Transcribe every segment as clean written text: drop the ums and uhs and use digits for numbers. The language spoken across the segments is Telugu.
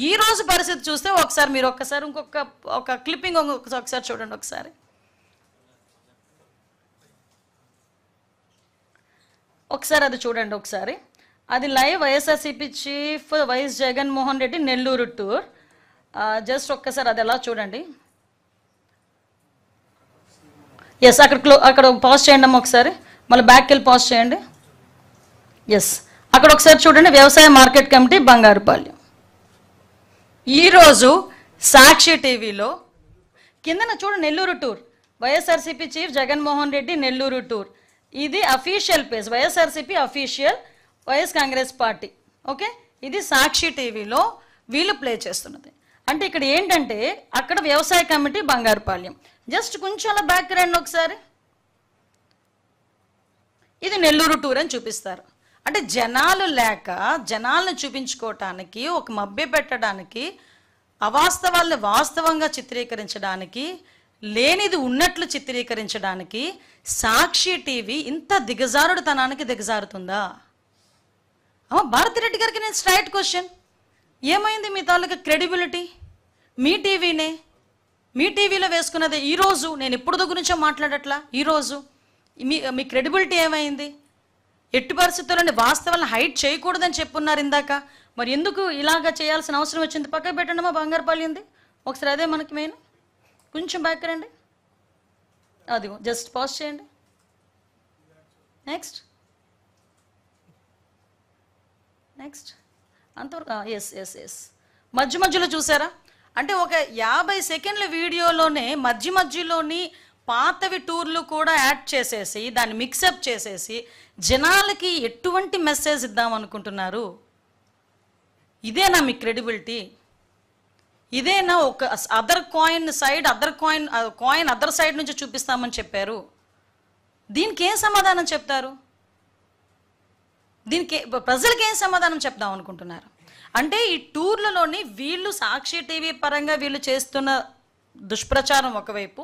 ఈ రోజు పరిస్థితి చూస్తే ఒకసారి మీరు ఇంకొక క్లిప్పింగ్ ఒకసారి చూడండి. ఒకసారి అది చూడండి. ఒకసారి అది live YSRCP chief YS Jaganmohan Reddy Nellore tour. Just ఒక్కసారి అది ఎలా చూడండి. ఎస్, అక్కడ పాజ్ చేయండి అమ్మ. ఒకసారి మళ్ళీ బ్యాక్కి వెళ్ళి పాజ్ చేయండి. ఎస్, అక్కడ ఒకసారి చూడండి. వ్యవసాయ మార్కెట్ కమిటీ బంగారుపాలెం. ఈరోజు సాక్షి టీవీలో కిందన చూడండి, Nellore tour, YSRCP chief Jaganmohan Reddy Nellore tour. ఇది official page, YSRCP official, YS Congress party. Okay, ఇది సాక్షి టీవీలో వీళ్ళు ప్లే చేస్తున్నది. అంటే ఇక్కడ ఏంటంటే అక్కడ వ్యవసాయ కమిటీ బంగారుపాలెం. జస్ట్ కొంచెం అలా బ్యాక్ రండి ఒకసారి. ఇది నెల్లూరు టూర్ అని చూపిస్తారు. అంటే జనాలు లేక జనాలను చూపించుకోవటానికి, ఒక మభ్య పెట్టడానికి, అవాస్తవాలను వాస్తవంగా చిత్రీకరించడానికి, లేనిది ఉన్నట్లు చిత్రీకరించడానికి సాక్షి టీవీ ఇంత దిగజారుడుతనానికి దిగజారుతుందా? భారతిరెడ్డి గారికి నేను స్ట్రైట్ క్వశ్చన్, ఏమైంది మీ తాలూకా క్రెడిబిలిటీ? మీ టీవీనే, మీ టీవీలో వేసుకున్నదే. ఈరోజు నేను ఎప్పుడు గురించో మాట్లాడట్లా, ఈరోజు మీ క్రెడిబిలిటీ ఏమైంది? ఎట్టి పరిస్థితుల్లోనే వాస్తవాలను హైట్ చేయకూడదని చెప్పున్నారు ఇందాక. మరి ఎందుకు ఇలాగా చేయాల్సిన అవసరం వచ్చింది? పక్కన పెట్టండి మా బంగారుపాలెంది ఒకసారి. అదే మనకి మెయిన్. కొంచెం బ్యాక్ రండి. అది జస్ట్ పాజ్ చేయండి. నెక్స్ట్ అంతవరకు. ఎస్ మధ్యలో చూసారా? అంటే ఒక 50 సెకండ్ల వీడియోలోనే మధ్యలోని పాతవి టూర్లు కూడా యాడ్ చేసేసి దాన్ని మిక్సప్ చేసేసి జనాలకి ఎటువంటి మెసేజ్ ఇద్దాం అనుకుంటున్నారు? ఇదేనా మీ క్రెడిబిలిటీ? ఇదేనా ఒక అదర్ కాయిన్ అదర్ సైడ్ నుంచి చూపిస్తామని చెప్పారు? దీనికి ఏం సమాధానం చెప్తారు? దీనికి ప్రజలకి ఏం సమాధానం చెప్దాం అనుకుంటున్నారు? అంటే ఈ టూర్లలోని వీళ్ళు సాక్షి టీవీ పరంగా వీళ్ళు చేస్తున్న దుష్ప్రచారం ఒకవైపు,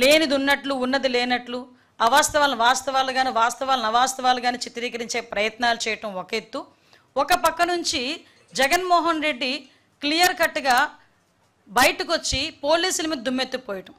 లేనిది ఉన్నట్లు ఉన్నది లేనట్లు, అవాస్తవాలను వాస్తవాలు కానీ వాస్తవాలను అవాస్తవాలు కానీ చిత్రీకరించే ప్రయత్నాలు చేయటం ఒక ఎత్తు. ఒక పక్క నుంచి జగన్మోహన్ రెడ్డి క్లియర్ కట్గా బయటకు వచ్చి పోలీసుల మీద దుమ్మెత్తిపోయటం.